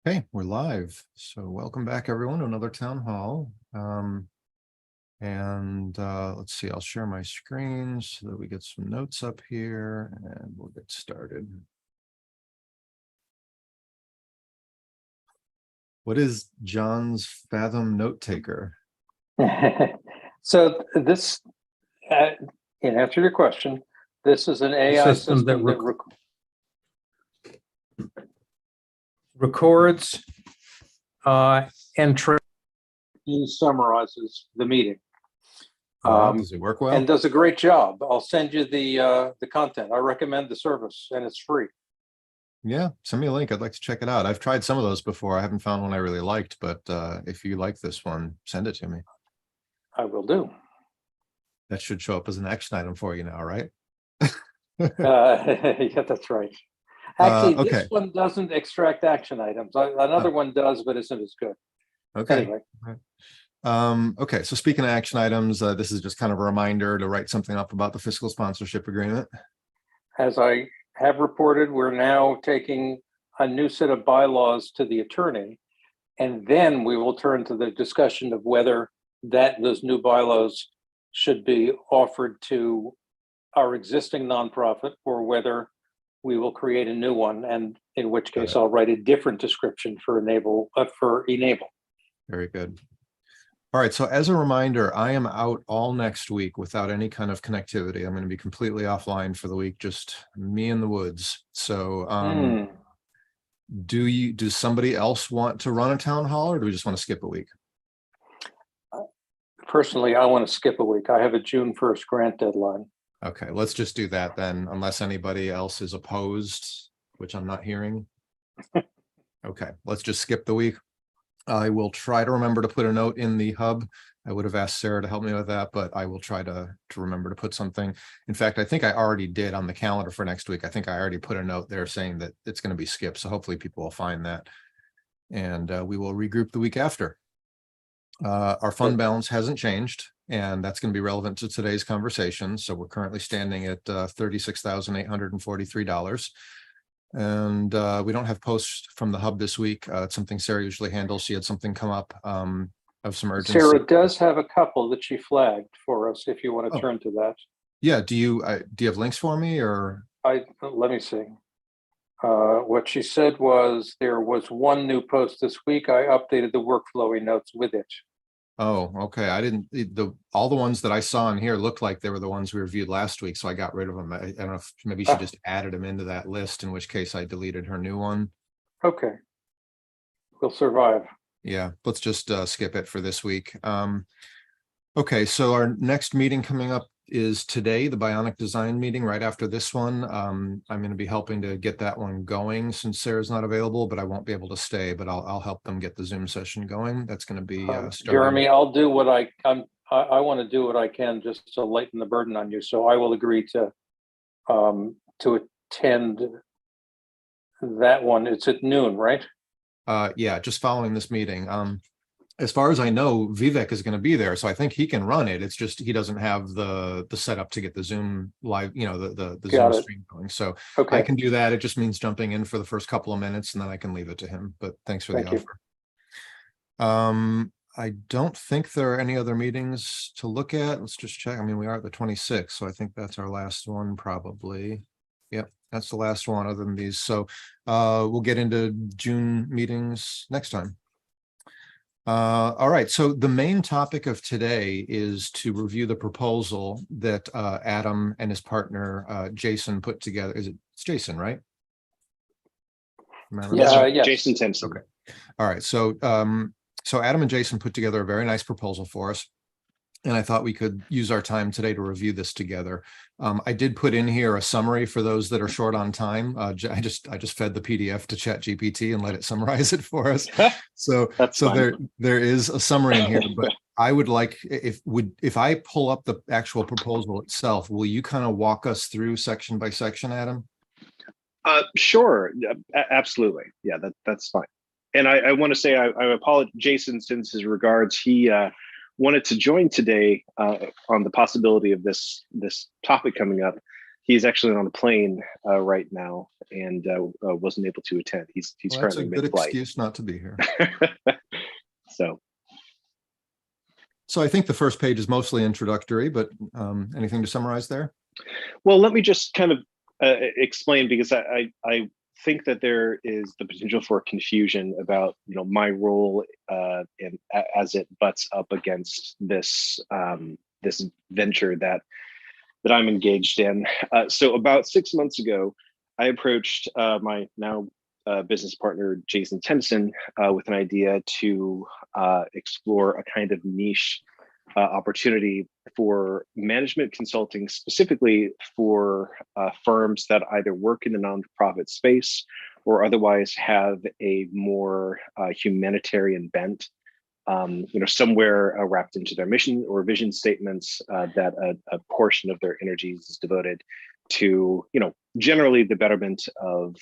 Hey, we're live. So welcome back everyone to another town hall. Let's see, I'll share my screen so that we get some notes up here and we'll get started. What is John's Fathom note taker? So this, in answer to your question, this is an AI system that records and summarizes the meeting. Does it work well? And does a great job. I'll send you the content. I recommend the service, and it's free. Yeah, send me a link. I'd like to check it out. I've tried some of those before. I haven't found one I really liked, but if you like this one, send it to me. I will do. That should show up as an action item for you now, right? Yeah, that's right. Actually, okay. This one doesn't extract action items. Another one does, but isn't as good. Okay. Anyway. Okay, so speaking of action items, this is just kind of a reminder to write something up about the fiscal sponsorship agreement. As I have reported, we're now taking a new set of bylaws to the attorney, and then we will turn to the discussion of whether those new bylaws should be offered to our existing nonprofit or whether we will create a new one, and in which case I'll write a different description for e-NABLE. Very good. All right, so as a reminder, I am out all next week without any kind of connectivity. I'm going to be completely offline for the week, just me in the woods. So does somebody else want to run a town hall, or do we just want to skip a week? Personally, I want to skip a week. I have a June 1st grant deadline. Okay, let's just do that then, unless anybody else is opposed, which I'm not hearing. Okay, let's just skip the week. I will try to remember to put a note in the hub. I would have asked Sarah to help me with that, but I will try to remember to put something. In fact, I think I already did on the calendar for next week. I think I already put a note there saying that it's going to be skipped. So hopefully people will find that. And we will regroup the week after. Our fund balance hasn't changed, and that's going to be relevant to today's conversation. So we're currently standing at $36,843. And we don't have posts from the hub this week. It's something Sarah usually handles. She had something come up of some urgency. Sarah does have a couple that she flagged for us if you want to turn to that. Yeah, do you have links for me, or? Let me see. What she said was there was one new post this week. I updated the workflowy notes with it. Oh, okay. I didn't, all the ones that I saw in here looked like they were the ones we reviewed last week, so I got rid of them. I don't know if maybe she just added them into that list, in which case I deleted her new one. Okay. We'll survive. Yeah, let's just skip it for this week. Okay, so our next meeting coming up is today, the Bionic Design meeting right after this one. I'm going to be helping to get that one going since Sarah's not available, but I won't be able to stay, but I'll help them get the Zoom session going. That's going to be Jeremy, I'll do what I want to do what I can just to lighten the burden on you. So I will agree to attend that one. It's at noon, right? Yeah, just following this meeting. As far as I know, Vivek is going to be there, so I think he can run it. It's just he doesn't have the setup to get the Zoom live, the Zoom stream going. So I can do that. It just means jumping in for the first couple of minutes, and then I can leave it to him. But thanks for the offer. I don't think there are any other meetings to look at. Let's just check. I mean, we are at the 26th, so I think that's our last one probably. Yep, that's the last one other than these. So we'll get into June meetings next time. All right, so the main topic of today is to review the proposal that Adam and his partner Jason put together. It's Jason, right? Yes. Jason Simpson. Okay. All right, so so Adam and Jason put together a very nice proposal for us, and I thought we could use our time today to review this together. I did put in here a summary for those that are short on time. I just fed the PDF to ChatGPT and let it summarize it for us. So there is a summary in here, but I would like, if I pull up the actual proposal itself, will you kind of walk us through section by section, Adam? Sure, absolutely. Yeah, that's fine. And I want to say I apologize, Jason, since his regards, he wanted to join today on the possibility of this topic coming up. He's actually on a plane right now and wasn't able to attend. He's Well, that's a currently good mid-flight. excuse not to be here. So So I think the first page is mostly introductory, but anything to summarize there? well, let me just kind of explain, because I think that there is the potential for confusion about my role in as it butts up against this this venture that I'm engaged in. So about 6 months ago, I approached my now business partner Jason Tennyson with an idea to explore a kind of niche opportunity for management consulting, specifically for firms that either work in the nonprofit space or otherwise have a more humanitarian bent, somewhere wrapped into their mission or vision statements, that a portion of their energies is devoted to, generally the betterment of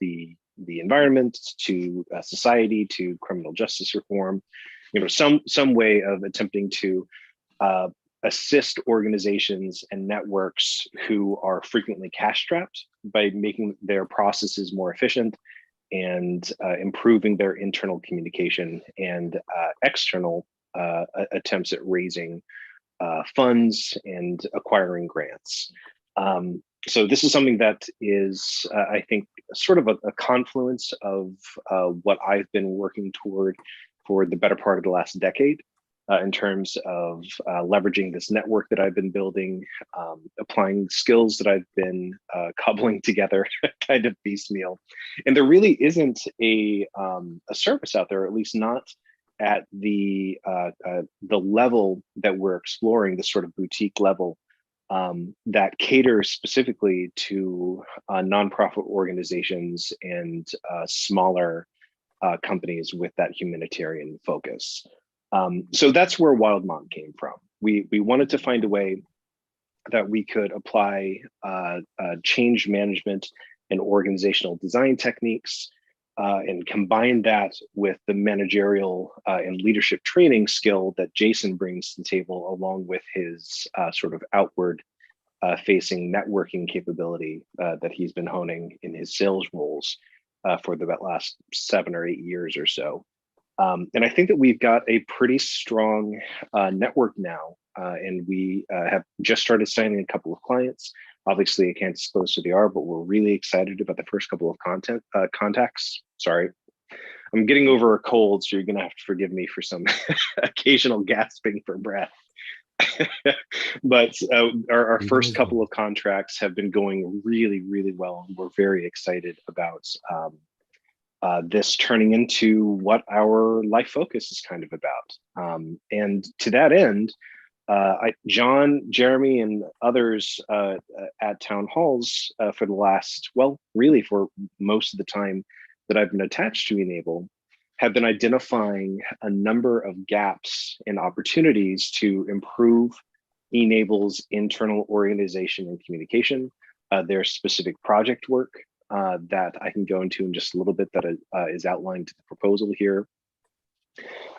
the environment, to society, to criminal justice reform, some way of attempting to assist organizations and networks who are frequently cash strapped by making their processes more efficient and improving their internal communication and external attempts at raising funds and acquiring grants. So this is something that is, I think, sort of a confluence of what I've been working toward for the better part of the last decade, in terms of leveraging this network that I've been building, applying skills that I've been cobbling together kind of piecemeal. And there really isn't a service out there, at least not at the level that we're exploring, this sort of boutique level, that caters specifically to nonprofit organizations and smaller companies with that humanitarian focus. So that's where Wild Mont came from. We wanted to find a way that we could apply change management and organizational design techniques, and combine that with the managerial and leadership training skill that Jason brings to the table, along with his sort of outward facing networking capability that he's been honing in his sales roles for the last 7 or 8 years or so. And I think that we've got a pretty strong network now, and we have just started signing a couple of clients. Obviously, I can't disclose who they are, but we're really excited about the first couple of contacts. Sorry, I'm getting over a cold, so you're going to have to forgive me for some occasional gasping for breath. But our first couple of contracts have been going really, really well, and we're very excited about this turning into what our life focus is kind of about. And to that end, John, Jeremy, and others at town halls for the last, well, really for most of the time that I've been attached to e-NABLE, have been identifying a number of gaps and opportunities to improve e-NABLE's internal organization and communication, their specific project work, that I can go into in just a little bit, that is outlined to the proposal here.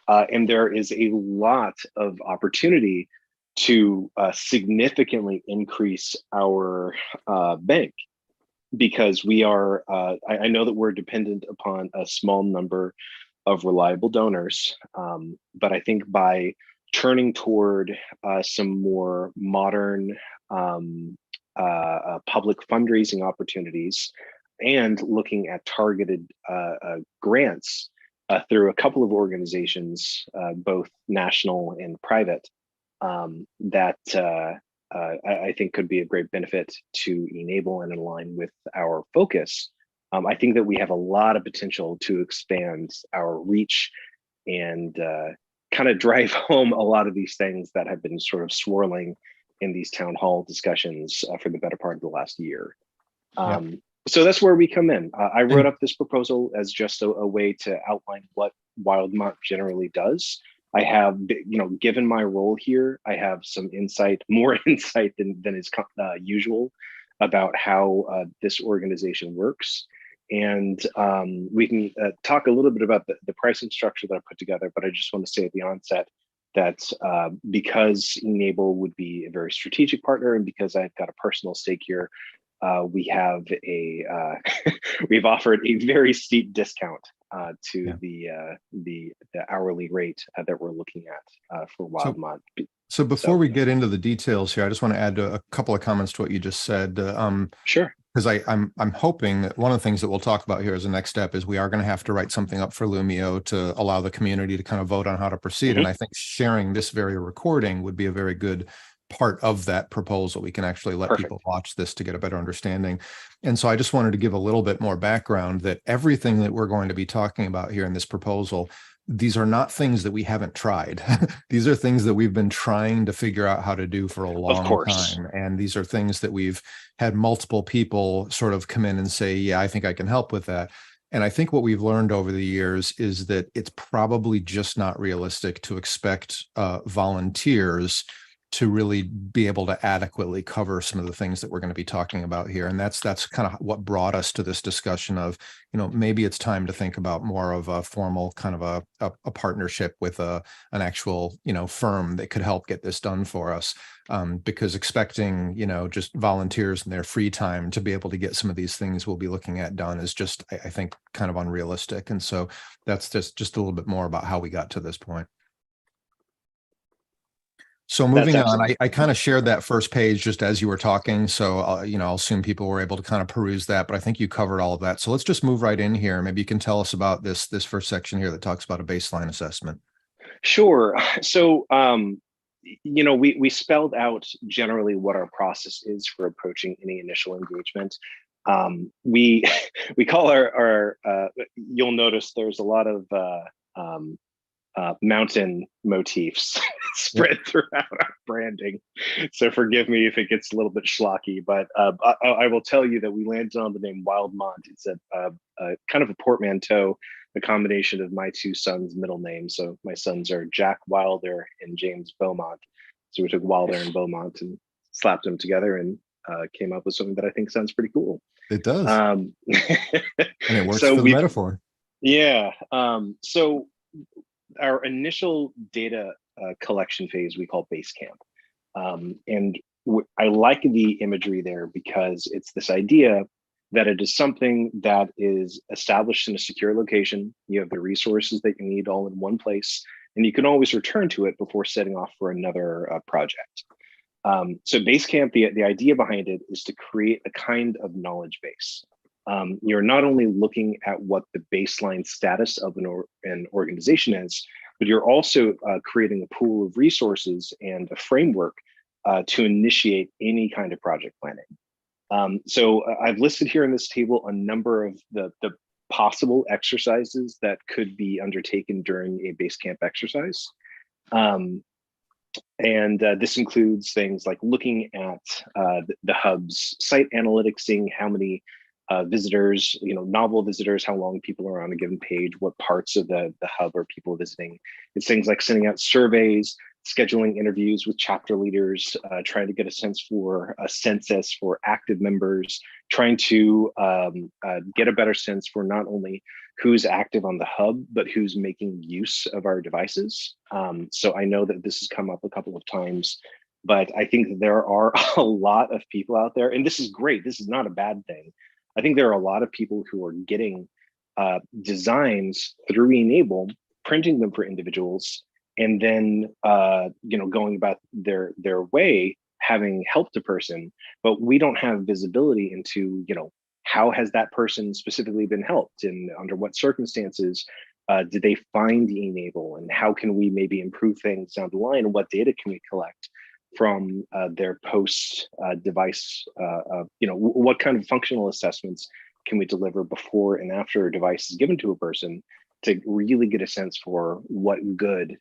And there is a lot of opportunity to significantly increase our bank, because we are, I know that we're dependent upon a small number of reliable donors, but I think by turning toward some more modern public fundraising opportunities, and looking at targeted grants through a couple of organizations, both national and private, that I think could be a great benefit to e-NABLE and in line with our focus. I think that we have a lot of potential to expand our reach and kind of drive home a lot of these things that have been sort of swirling in these town hall discussions for the better part of the last year. So that's where we come in. I wrote up this proposal as just a way to outline what Wild Mont generally does. I have, given my role here, I have some insight, more insight than is usual about how this organization works. And we can talk a little bit about the pricing structure that I put together, but I just want to say at the onset, that because e-NABLE would be a very strategic partner, and because I've got a personal stake here, we have a we've offered a very steep discount to the hourly rate that we're looking at for Wildmont. So before we get into the details here, I just want to add a couple of comments to what you just said. Sure. Because I'm hoping that one of the things that we'll talk about here as a next step is we are going to have to write something up for Lumio to allow the community to kind of vote on how to proceed. And I think sharing this very recording would be a very good part of that proposal. We can actually let people watch this to get a better understanding. And so I just wanted to give a little bit more background that everything that we're going to be talking about here in this proposal, these are not things that we haven't tried. These are things that we've been trying to figure out how to do for a long time. And these are things that we've had multiple people sort of come in and say, yeah, I think I can help with that. And I think what we've learned over the years is that it's probably just not realistic to expect volunteers to really be able to adequately cover some of the things that we're going to be talking about here. And that's kind of what brought us to this discussion of, maybe it's time to think about more of a formal kind of a partnership with an actual, firm that could help get this done for us. Because expecting, just volunteers in their free time to be able to get some of these things we'll be looking at done is just, I think, kind of unrealistic. And so that's just a little bit more about how we got to this point. So moving on, I kind of shared that first page just as you were talking. So, I'll assume people were able to kind of peruse that, but I think you covered all of that. So let's just move right in here. Maybe you can tell us about this first section here that talks about a baseline assessment. Sure. So, we spelled out generally what our process is for approaching any initial engagement. We call our you'll notice there's a lot of mountain motifs spread throughout our branding. So forgive me if it gets a little bit schlocky, but I will tell you that we landed on the name Wildmont. It's a kind of a portmanteau, a combination of my two sons' middle names. So my sons are Jack Wilder and James Beaumont. So we took Wilder and Beaumont and slapped them together and came up with something that I think sounds pretty cool. It does. And it works so for the metaphor. Yeah. So our initial data collection phase we call Basecamp. And I like the imagery there because it's this idea that it is something that is established in a secure location. You have the resources that you need all in one place, and you can always return to it before setting off for another project. So Basecamp, the idea behind it is to create a kind of knowledge base. You're not only looking at what the baseline status of an organization is, but you're also creating a pool of resources and a framework to initiate any kind of project planning. So I've listed here in this table a number of the possible exercises that could be undertaken during a Basecamp exercise. And this includes things like looking at the hub's site analytics, seeing how many visitors, novel visitors, how long people are on a given page, what parts of the hub are people visiting. It's things like sending out surveys, scheduling interviews with chapter leaders, trying to get a sense for a census for active members, trying to get a better sense for not only who's active on the hub, but who's making use of our devices. So I know that this has come up a couple of times, but I think that there are a lot of people out there, and this is great. This is not a bad thing. I think there are a lot of people who are getting designs through e-NABLE, printing them for individuals, and then going about their way, having helped a person, but we don't have visibility into how has that person specifically been helped, and under what circumstances did they find e-NABLE, and how can we maybe improve things down the line, and what data can we collect from their post device, what kind of functional assessments can we deliver before and after a device is given to a person to really get a sense for what good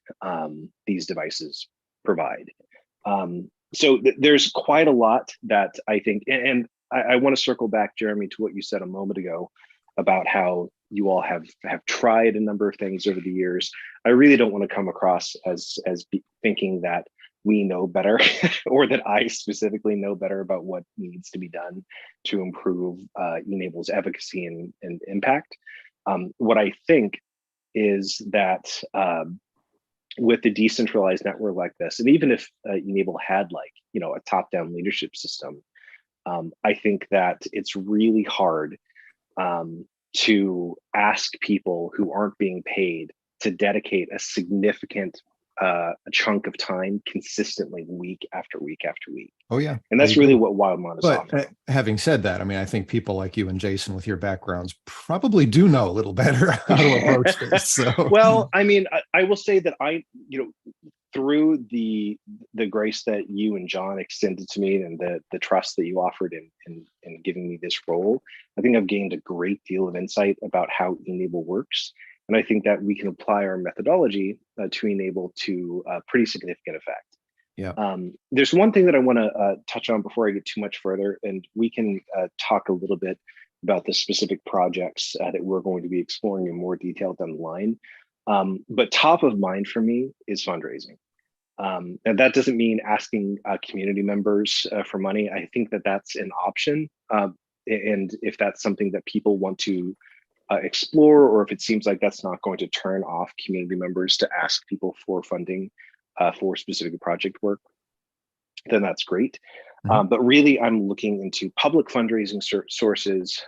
these devices provide. So there's quite a lot that I think, and I want to circle back, Jeremy, to what you said a moment ago about how you all have tried a number of things over the years. I really don't want to come across as thinking that we know better or that I specifically know better about what needs to be done to improve e-NABLE's efficacy and impact. What I think is that with a decentralized network like this, and even if e-NABLE had like, you know, a top-down leadership system, I think that it's really hard to ask people who aren't being paid to dedicate a significant chunk of time consistently week after week after week. Oh yeah. And that's really what Wildmont is But offering. having said that, I mean, I think people like you and Jason with your backgrounds probably do know a little better how to approach this. So Well, I mean, I will say that you know, through the grace that you and John extended to me and the trust that you offered in giving me this role, I think I've gained a great deal of insight about how e-NABLE works. And I think that we can apply our methodology to e-NABLE to pretty significant effect. yeah. There's one thing that I want to touch on before I get too much further, and we can talk a little bit about the specific projects that we're going to be exploring in more detail down the line. But top of mind for me is fundraising. And that doesn't mean asking community members for money. I think that that's an option. And if that's something that people want to explore, or if it seems like that's not going to turn off community members to ask people for funding for specific project work, then that's great. But really, I'm looking into public fundraising sources,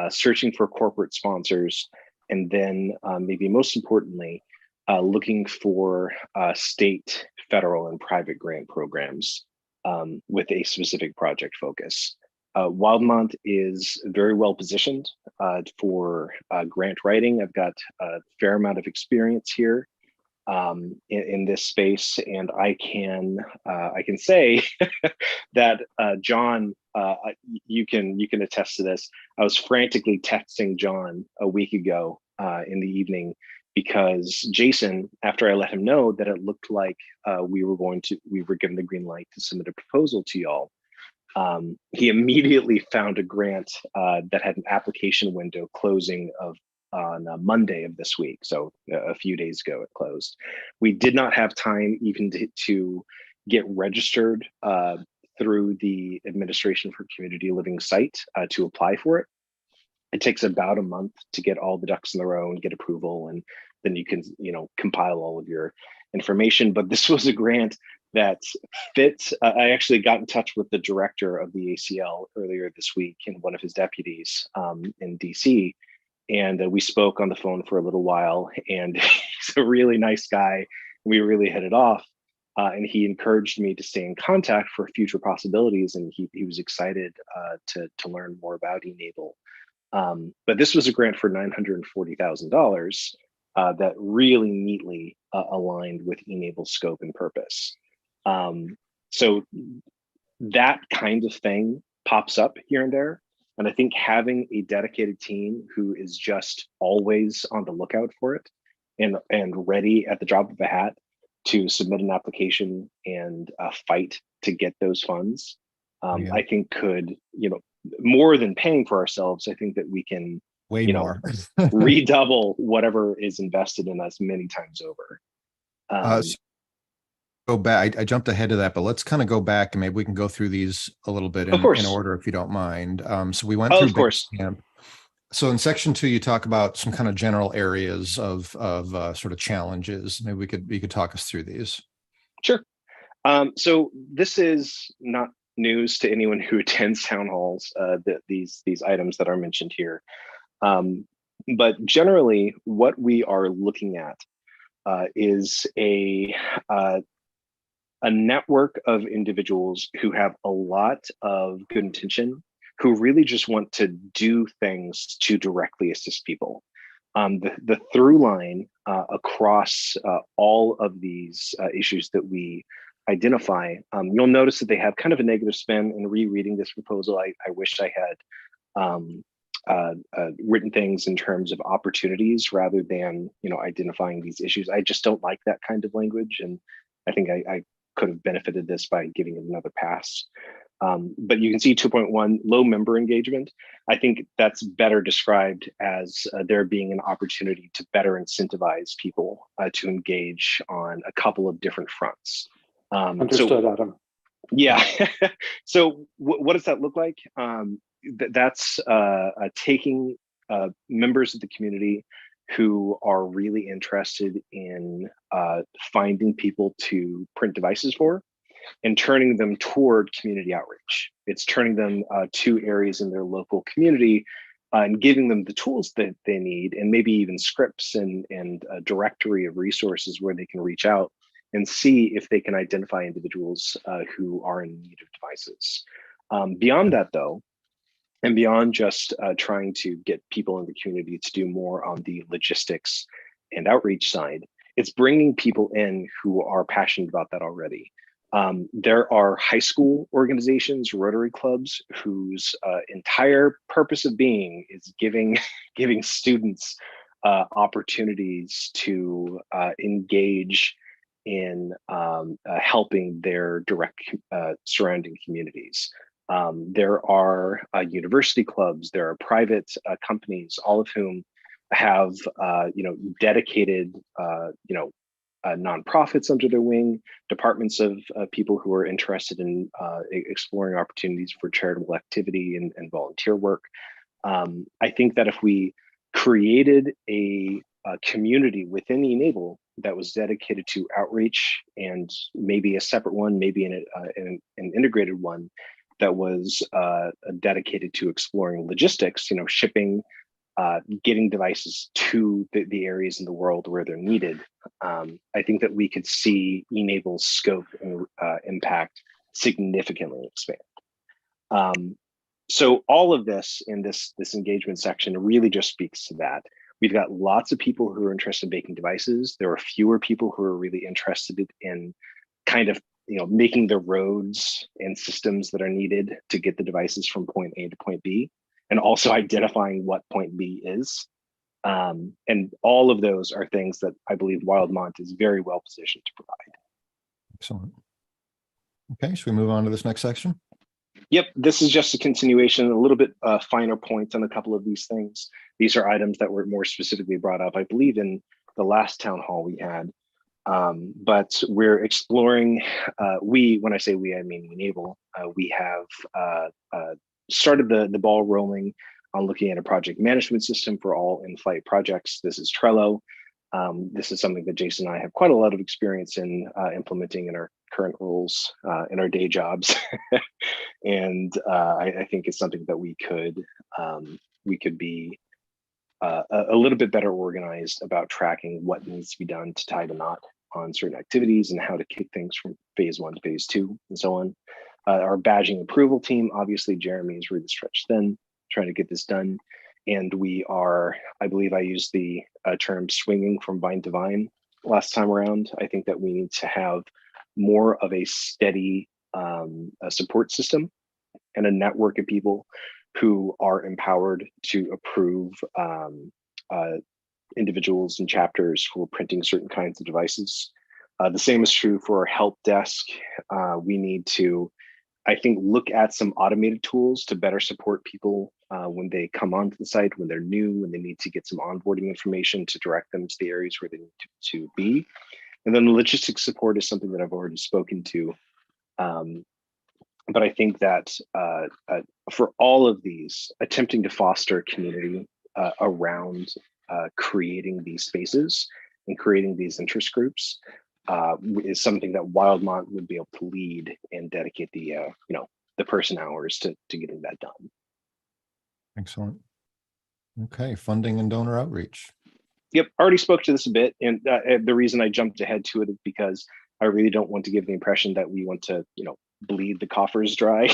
searching for corporate sponsors, and then maybe most importantly, looking for state, federal, and private grant programs with a specific project focus. Wildmont is very well positioned for grant writing. I've got a fair amount of experience here in this space, and I can say that John, you can attest to this. I was frantically texting John a week ago in the evening because Jason, after I let him know that it looked like we were given the green light to submit a proposal to y'all, he immediately found a grant that had an application window closing on Monday of this week. So a few days ago it closed. We did not have time even to get registered through the Administration for Community Living site to apply for it. It takes about a month to get all the ducks in a row and get approval, and then you can, compile all of your information. But this was a grant that fits. I actually got in touch with the director of the ACL earlier this week and one of his deputies in DC, and we spoke on the phone for a little while. And he's a really nice guy. We really hit it off, and he encouraged me to stay in contact for future possibilities. And he was excited to learn more about e-NABLE. But this was a grant for $940,000 that really neatly aligned with e-NABLE's scope and purpose. So that kind of thing pops up here and there. And I think having a dedicated team who is just always on the lookout for it and ready at the drop of a hat to submit an application and fight to get those funds, I think could, more than paying for ourselves, I think that we can way more redouble whatever is invested in us many times over. Go back. I jumped ahead of that, but let's kind of go back and maybe we can go through these a little bit in order, if you don't mind. So we went through Basecamp. So in section 2, you talk about some kind of general areas of sort of challenges. Maybe we could talk us through these. Sure. So this is not news to anyone who attends town halls, these items that are mentioned here. But generally, what we are looking at is a network of individuals who have a lot of good intention, who really just want to do things to directly assist people. The through line across all of these issues that we identify, you'll notice that they have kind of a negative spin. In rereading this proposal, I wish I had written things in terms of opportunities rather than identifying these issues. I just don't like that kind of language, and I think I could have benefited this by giving it another pass. But you can see 2.1, low member engagement. I think that's better described as there being an opportunity to better incentivize people to engage on a couple of different fronts. Understood, Adam. Yeah. So what does that look like? That's taking members of the community who are really interested in finding people to print devices for and turning them toward community outreach. It's turning them to areas in their local community and giving them the tools that they need, and maybe even scripts and a directory of resources where they can reach out and see if they can identify individuals who are in need of devices. Beyond that, though, and beyond just trying to get people in the community to do more on the logistics and outreach side, it's bringing people in who are passionate about that already. There are high school organizations, Rotary clubs, whose entire purpose of being is giving students opportunities to engage in helping their direct surrounding communities. There are university clubs, there are private companies, all of whom have dedicated nonprofits under their wing, departments of people who are interested in exploring opportunities for charitable activity and volunteer work. I think that if we created a community within e-NABLE that was dedicated to outreach, and maybe a separate one, maybe an integrated one that was dedicated to exploring logistics, shipping, getting devices to the areas in the world where they're needed, I think that we could see e-NABLE's scope and impact significantly expand. So all of this in this engagement section really just speaks to that. We've got lots of people who are interested in making devices. There are fewer people who are really interested in kind of making the roads and systems that are needed to get the devices from point A to point B, and also identifying what point B is. And all of those are things that I believe Wildmont is very well positioned to provide. Excellent. Okay, should we move on to this next section? Yep, this is just a continuation, a little bit finer points on a couple of these things. These are items that were more specifically brought up, I believe, in the last town hall we had. But we're exploring, when I say we, I mean e-NABLE, we have started the ball rolling on looking at a project management system for all in-flight projects. This is Trello. This is something that Jason and I have quite a lot of experience in implementing in our current roles in our day jobs. And I think it's something that we could be a little bit better organized about tracking what needs to be done to tie the knot on certain activities and how to kick things from phase 1 to phase 2 and so on. Our badging approval team, obviously Jeremy is really stretched thin trying to get this done. And we are, I believe I used the term swinging from vine to vine last time around. I think that we need to have more of a steady support system and a network of people who are empowered to approve individuals and chapters who are printing certain kinds of devices. The same is true for our help desk. We need to, I think, look at some automated tools to better support people when they come onto the site, when they're new, when they need to get some onboarding information to direct them to the areas where they need to be. And then the logistics support is something that I've already spoken to. But I think that for all of these, attempting to foster community around creating these spaces and creating these interest groups is something that Wildmont would be able to lead and dedicate the person hours to getting that done. Excellent. Okay, funding and donor outreach. Yep, already spoke to this a bit, and the reason I jumped ahead to it is because I really don't want to give the impression that we want to, bleed the coffers dry.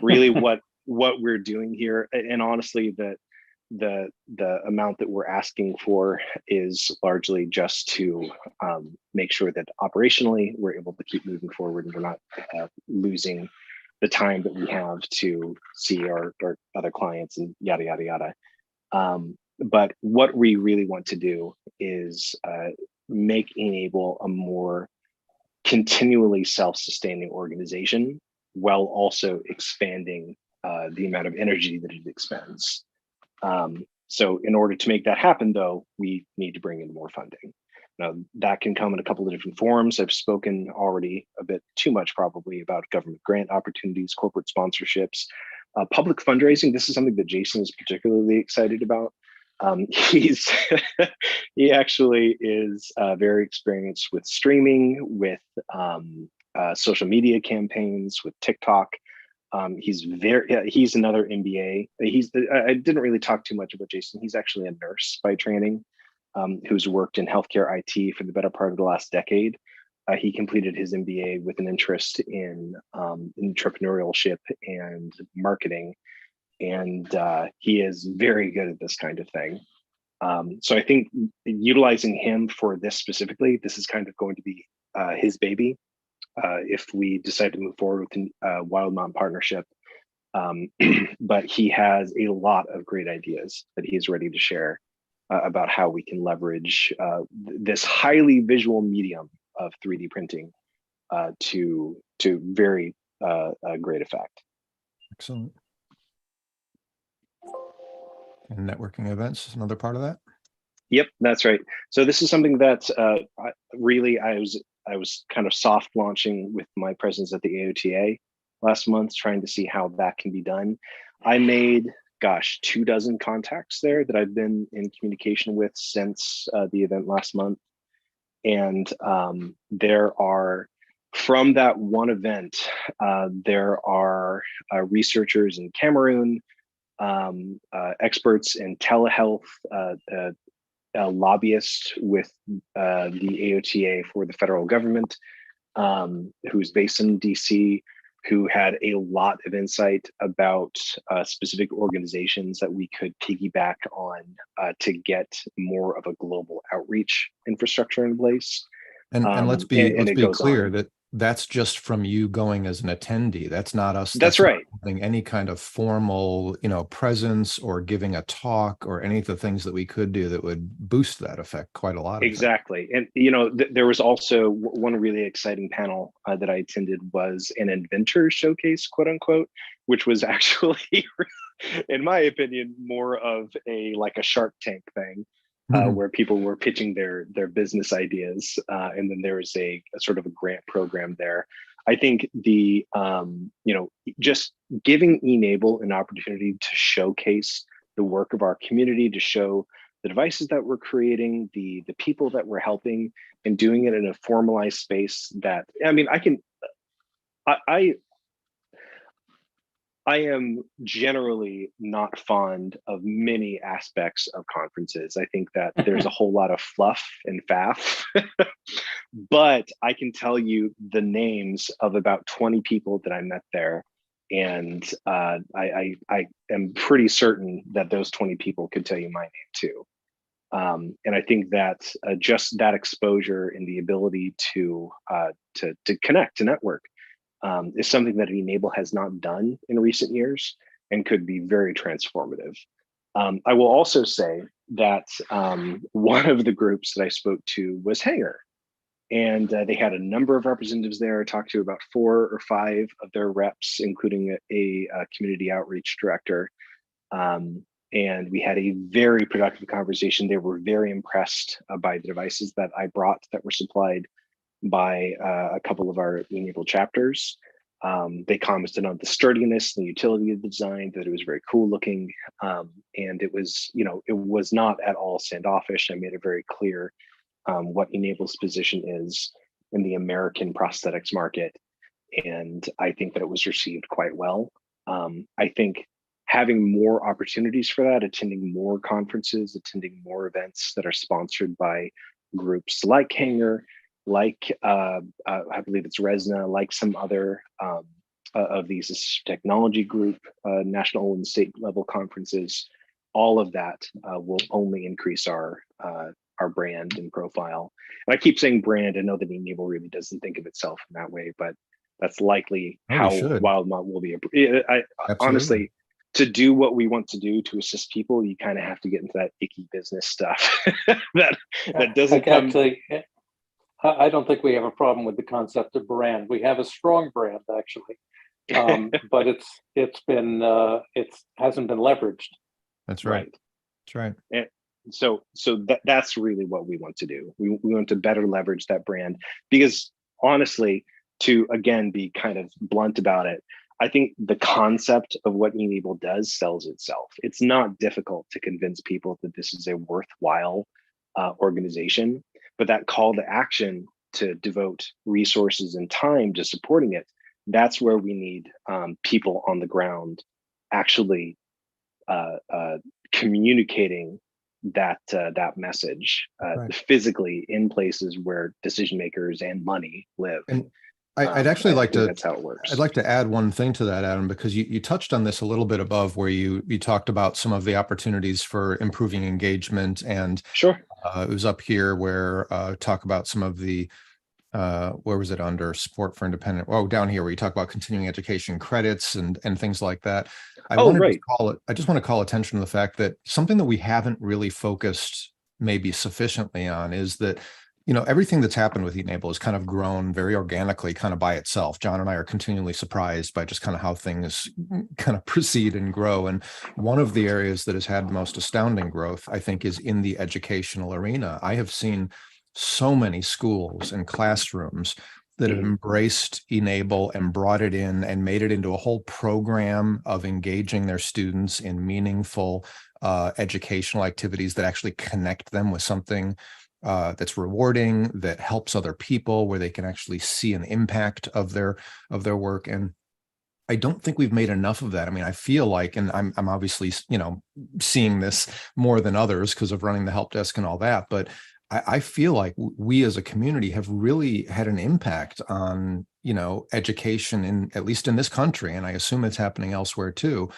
Really, what we're doing here, and honestly, the amount that we're asking for is largely just to make sure that operationally we're able to keep moving forward and we're not losing the time that we have to see our other clients and yada yada yada. But what we really want to do is make e-NABLE a more continually self-sustaining organization while also expanding the amount of energy that it expends. So in order to make that happen, though, we need to bring in more funding. Now, that can come in a couple of different forms. I've spoken already a bit too much probably about government grant opportunities, corporate sponsorships, public fundraising. This is something that Jason is particularly excited about. He's he actually is very experienced with streaming, with social media campaigns, with TikTok. He's another MBA. I didn't really talk too much about Jason. He's actually a nurse by training, who's worked in healthcare IT for the better part of the last decade. He completed his MBA with an interest in entrepreneurship and marketing, and he is very good at this kind of thing. So I think utilizing him for this specifically, this is kind of going to be his baby if we decide to move forward with the Wildmont partnership. But he has a lot of great ideas that he's ready to share about how we can leverage this highly visual medium of 3D printing to very great effect. Excellent. And networking events is another part of that. Yep, that's right. So this is something that I was kind of soft launching with my presence at the AOTA last month, trying to see how that can be done. I made, gosh, 24 contacts there that I've been in communication with since the event last month. And there are, from that one event, there are researchers in Cameroon, experts in telehealth, a lobbyist with the AOTA for the federal government, who's based in DC, who had a lot of insight about specific organizations that we could piggyback on to get more of a global outreach infrastructure in place. And let's be clear on. that that's just from you going as an attendee. That's not us. That's right. Not having any kind of formal, presence or giving a talk or any of the things that we could do that would boost that effect quite a lot. Exactly. And, there was also one really exciting panel that I attended was an inventor showcase, quote unquote, which was actually, in my opinion, more of a Shark Tank thing. Where people were pitching their business ideas, and then there was a sort of a grant program there. I think the just giving e-NABLE an opportunity to showcase the work of our community, to show the devices that we're creating, the people that we're helping, and doing it in a formalized space. That I am generally not fond of many aspects of conferences. I think that there's a whole lot of fluff and faff, but I can tell you the names of about 20 people that I met there. And I am pretty certain that those 20 people could tell you my name too. And I think that just that exposure and the ability to connect, to network, is something that e-NABLE has not done in recent years and could be very transformative. I will also say that one of the groups that I spoke to was Hanger, and they had a number of representatives there. I talked to about 4 or 5 of their reps, including a community outreach director. And we had a very productive conversation. They were very impressed by the devices that I brought that were supplied by a couple of our e-NABLE chapters. They commented on the sturdiness and the utility of the design, that it was very cool looking. And it was, it was not at all standoffish. I made it very clear what e-NABLE's position is in the American prosthetics market. And I think that it was received quite well. I think having more opportunities for that, attending more conferences, attending more events that are sponsored by groups like Hanger, like I believe it's Resna, like some other of these technology group, national and state level conferences, all of that will only increase our brand and profile. And I keep saying brand. I know that e-NABLE really doesn't think of itself in that way, but that's likely how Wildmont will be. Honestly, to do what we want to do to assist people, you kind of have to get into that icky business stuff that doesn't come. Actually, I don't think we have a problem with the concept of brand. We have a strong brand, actually, but it hasn't been leveraged. That's right. That's right. And so that's really what we want to do. We want to better leverage that brand, because honestly, to again be kind of blunt about it, I think the concept of what e-NABLE does sells itself. It's not difficult to convince people that this is a worthwhile organization, but that call to action to devote resources and time to supporting it, that's where we need people on the ground actually communicating that message Right. physically in places where decision makers and money live. And I'd actually I like think to, that's how it works. I'd like to add one thing to that, Adam, because you touched on this a little bit above, where you talked about some of the opportunities for improving engagement, and Sure. it was up here where talk about some of the where was it under support for independent? Oh, down here where you talk about continuing education credits and things like that. I Oh, wanted to right. call it. I just want to call attention to the fact that something that we haven't really focused maybe sufficiently on is that, you know, everything that's happened with e-NABLE has kind of grown very organically, kind of by itself. John and I are continually surprised by just kind of how things kind of proceed and grow. And one of the areas that has had the most astounding growth, I think, is in the educational arena. I have seen so many schools and classrooms that have embraced e-NABLE and brought it in and made it into a whole program of engaging their students in meaningful educational activities that actually connect them with something that's rewarding, that helps other people, where they can actually see an impact of their work. And I don't think we've made enough of that. I mean, I feel like, and I'm obviously, you know, seeing this more than others because of running the help desk and all that, but I feel like we as a community have really had an impact on, you know, education in, at least in this country, and I assume it's happening elsewhere too.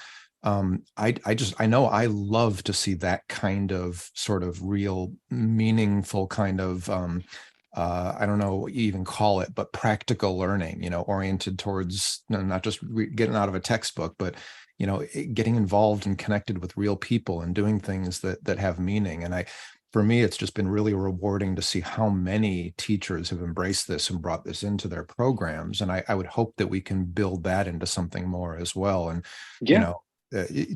I know I love to see that kind of sort of real meaningful kind of I don't know what you even call it, but practical learning, you know, oriented towards, you know, not just getting out of a textbook, but, you know, getting involved and connected with real people and doing things that have meaning. And for me, it's just been really rewarding to see how many teachers have embraced this and brought this into their programs. And I would hope that we can build that into something more as well. And, you Yeah. know,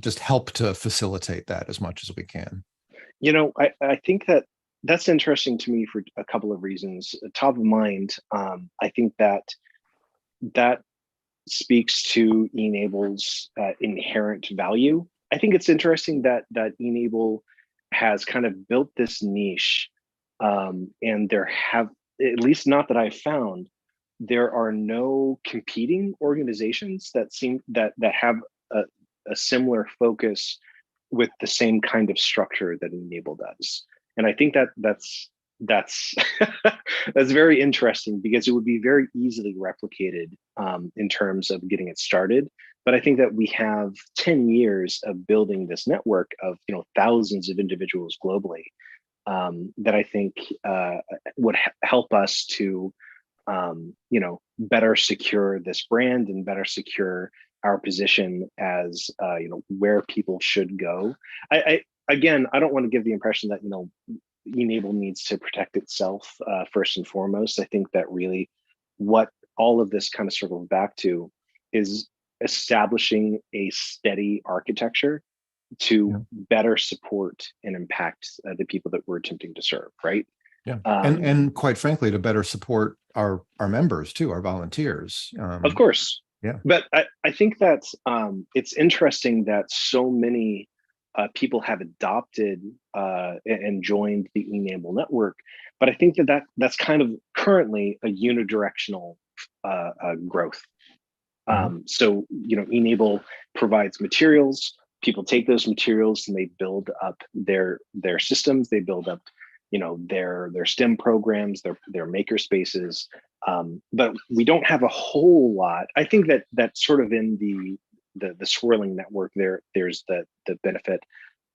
just help to facilitate that as much as we can. You know, I think that that's interesting to me for a couple of reasons. Top of mind, I think that speaks to e-NABLE's inherent value. I think it's interesting that e-NABLE has kind of built this niche, and there have, at least not that I've found, there are no competing organizations that seem that have a similar focus with the same kind of structure that e-NABLE does. And I think that's that's very interesting, because it would be very easily replicated in terms of getting it started. But I think that we have 10 years of building this network of, you know, thousands of individuals globally, that I think would help us to you know, better secure this brand and better secure our position as you know, where people should go. Again, I don't want to give the impression that, you know, e-NABLE needs to protect itself first and foremost. I think that really what all of this kind of circles back to is establishing a steady architecture to better support and impact the people that we're attempting to serve, right? Yeah. And quite frankly, to better support our members too, our volunteers. Of course. Yeah. But I think that it's interesting that so many people have adopted and joined the e-NABLE network. But I think that that's kind of currently a unidirectional growth. So, you know, e-NABLE provides materials. People take those materials and they build up their systems. They build up, you know, their STEM programs, their maker spaces. But we don't have a whole lot. I think that sort of in the swirling network there's the benefit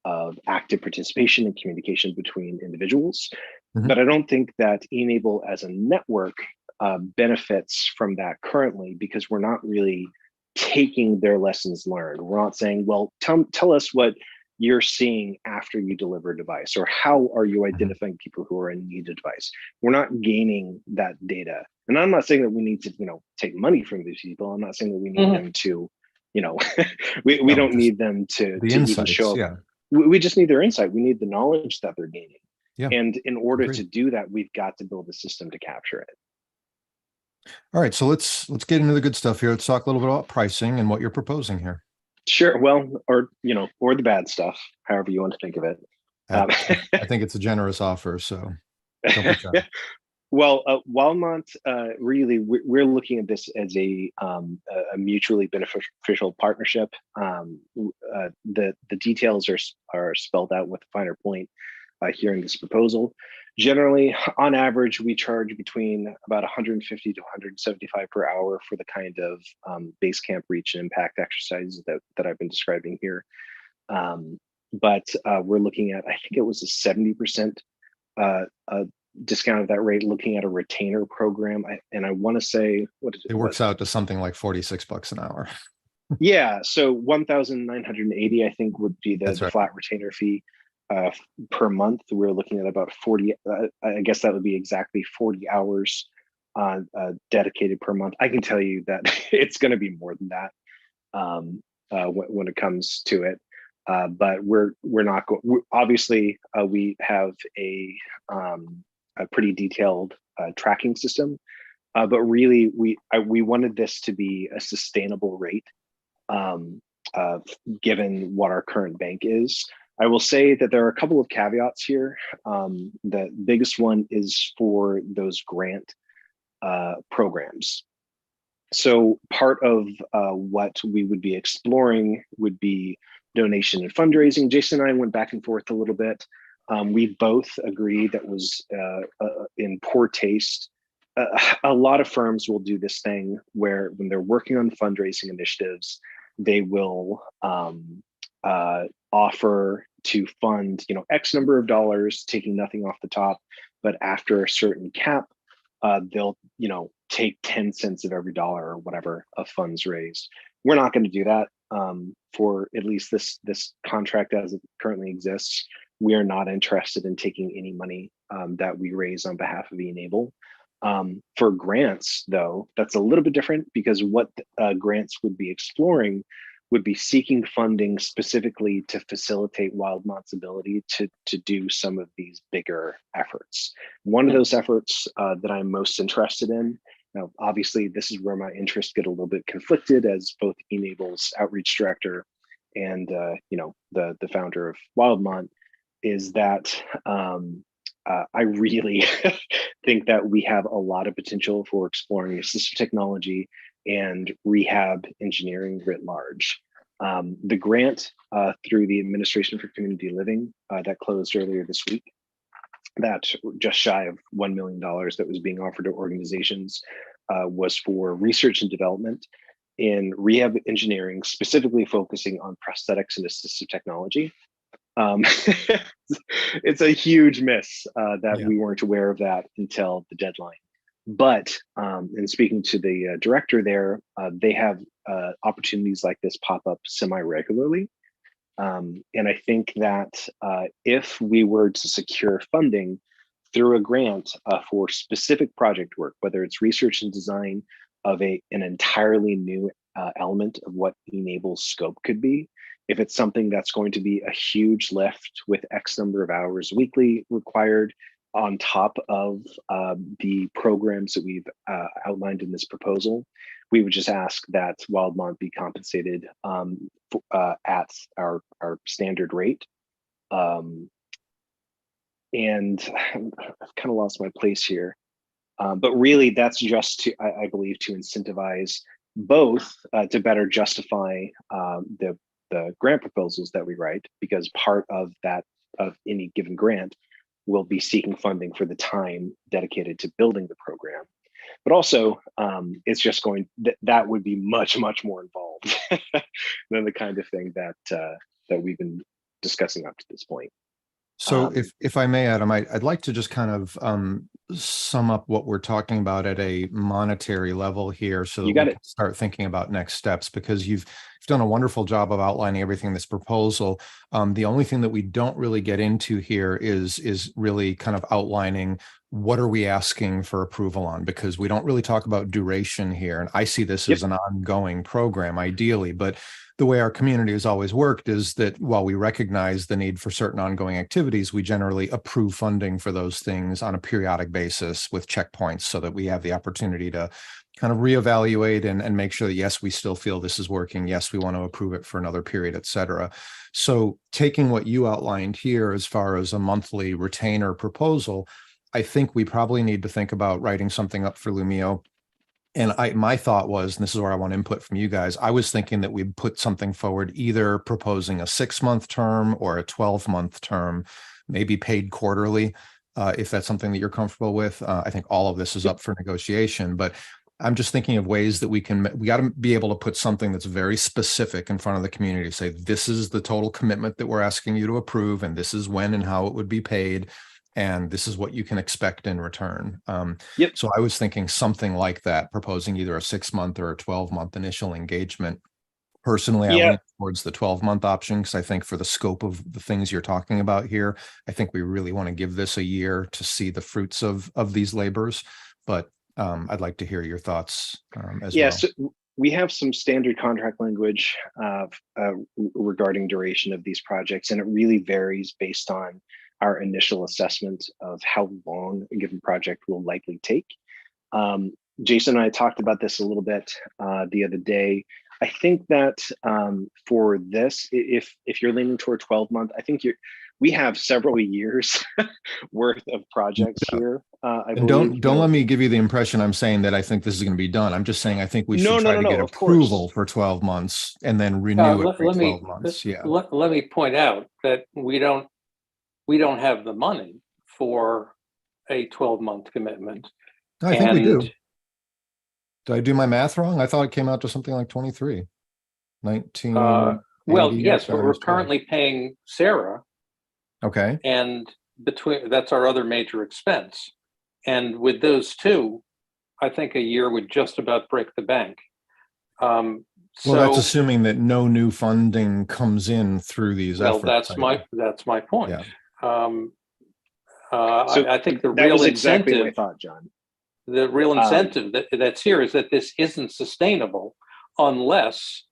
of active participation and communication between individuals. But I don't think that e-NABLE as a network benefits from that currently, because we're not really taking their lessons learned. We're not saying, well, tell us what you're seeing after you deliver a device, or how are you identifying people who are in need of device. We're not gaining that data. And I'm not saying that we need to, you know, take money from these people. I'm not saying that we need them to, you know, we don't need them to even show up. Yeah. We just need their insight. We need the knowledge that they're gaining. Yeah. And in order Agreed. to do that, we've got to build a system to capture it. All right, so let's get into the good stuff here. Let's talk a little bit about pricing and what you're proposing here. Sure. Well, or or the bad stuff, however you want to think of it. I I think it's a generous offer, so don't be shy. Well, Wildmont, really, we're looking at this as a mutually beneficial partnership. The details are spelled out with a finer point here in this proposal. Generally, on average, we charge between about 150 to 175 per hour for the kind of base camp reach and impact exercises that I've been describing here. But we're looking at, I think it was a 70% discount of that rate, looking at a retainer program. And I want to say, what is it? It works out to something like $46 an hour. Yeah, so 1,980, I think, would be the That's right. flat retainer fee per month. We're looking at about 40. I guess that would be exactly 40 hours dedicated per month. I can tell you that it's going to be more than that when it comes to it. But we're not going. Obviously, we have a pretty detailed tracking system, but really, we wanted this to be a sustainable rate, given what our current bank is. I will say that there are a couple of caveats here. The biggest one is for those grant programs. So part of what we would be exploring would be donation and fundraising. Jason and I went back and forth a little bit. We both agreed that was in poor taste. A lot of firms will do this thing where when they're working on fundraising initiatives, they will offer to fund, X number of dollars, taking nothing off the top, but after a certain cap, they'll, take 10 cents of every dollar or whatever of funds raised. We're not going to do that for at least this contract as it currently exists. We are not interested in taking any money that we raise on behalf of e-NABLE. For grants, though, that's a little bit different, because what grants would be exploring would be seeking funding specifically to facilitate Wildmont's ability to do some of these bigger efforts. One of those efforts that I'm most interested in, now obviously this is where my interests get a little bit conflicted as both e-NABLE's outreach director and the founder of Wildmont, is that I really think that we have a lot of potential for exploring assistive technology and rehab engineering writ large. The grant through the Administration for Community Living that closed earlier this week, that just shy of $1 million that was being offered to organizations was for research and development in rehab engineering, specifically focusing on prosthetics and assistive technology. It's a huge miss that we weren't aware of that until the deadline. But in speaking to the director there, they have opportunities like this pop up semi-regularly. And I think that if we were to secure funding through a grant for specific project work, whether it's research and design of an entirely new element of what e-NABLE's scope could be, if it's something that's going to be a huge lift with X number of hours weekly required on top of the programs that we've outlined in this proposal, we would just ask that Wildmont be compensated at our standard rate. And I've kind of lost my place here, but really that's just to, I believe, to incentivize both to better justify the grant proposals that we write, because part of any given grant will be seeking funding for the time dedicated to building the program. But also, it's just that would be much more involved than the kind of thing that we've been discussing up to this point. So if I may, Adam, I'd like to just kind of sum up what we're talking about at a monetary level here, so that we can start thinking about next steps, because you've done a wonderful job of outlining everything in this proposal. The only thing that we don't really get into here is really kind of outlining what are we asking for approval on, because we don't really talk about duration here. And I see this as an ongoing program ideally, but the way our community has always worked is that while we recognize the need for certain ongoing activities, we generally approve funding for those things on a periodic basis. basis with checkpoints so that we have the opportunity to kind of reevaluate and make sure that, yes, we still feel this is working. Yes, we want to approve it for another period, et cetera. So taking what you outlined here as far as a monthly retainer proposal, I think we probably need to think about writing something up for Lumio. And my thought was, and this is where I want input from you guys, I was thinking that we'd put something forward, either proposing a 6-month term or a 12-month term, maybe paid quarterly, if that's something that you're comfortable with. I think all of this is up for negotiation, but I'm just thinking of ways that we got to be able to put something that's very specific in front of the community, say, this is the total commitment that we're asking you to approve, and this is when and how it would be paid. And this is what you can expect in return. Yep. So I was thinking something like that, proposing either a 6-month or a 12-month initial engagement. Personally, I lean towards the 12-month option because I think for the scope of the things you're talking about here, I think we really want to give this a year to see the fruits of these labors. But I'd like to hear your thoughts as well. So we have some standard contract language regarding duration of these projects, and it really varies based on our initial assessment of how long a given project will likely take. Jason and I talked about this a little bit the other day. I think that for this, if you're leaning toward 12-month, I think we have several years worth of projects here. And don't let me give you the impression I'm saying that I think this is going to be done. I'm just saying I think we should try to get approval for 12 months and then renew it for 12 months. Yeah. Let me point out that we don't have the money for a 12-month commitment. I think we do. Did I do my math wrong? I thought it came out to something like 23, 19. Well, yes, but we're currently paying Sarah. Okay. And that's our other major expense. And with those two, I think a year would just about break the bank. Well, that's assuming that no new funding comes in through these efforts. That's my point. Yeah. I think the real exactly incentive, my thought, John. The real incentive that's here is that this isn't sustainable unless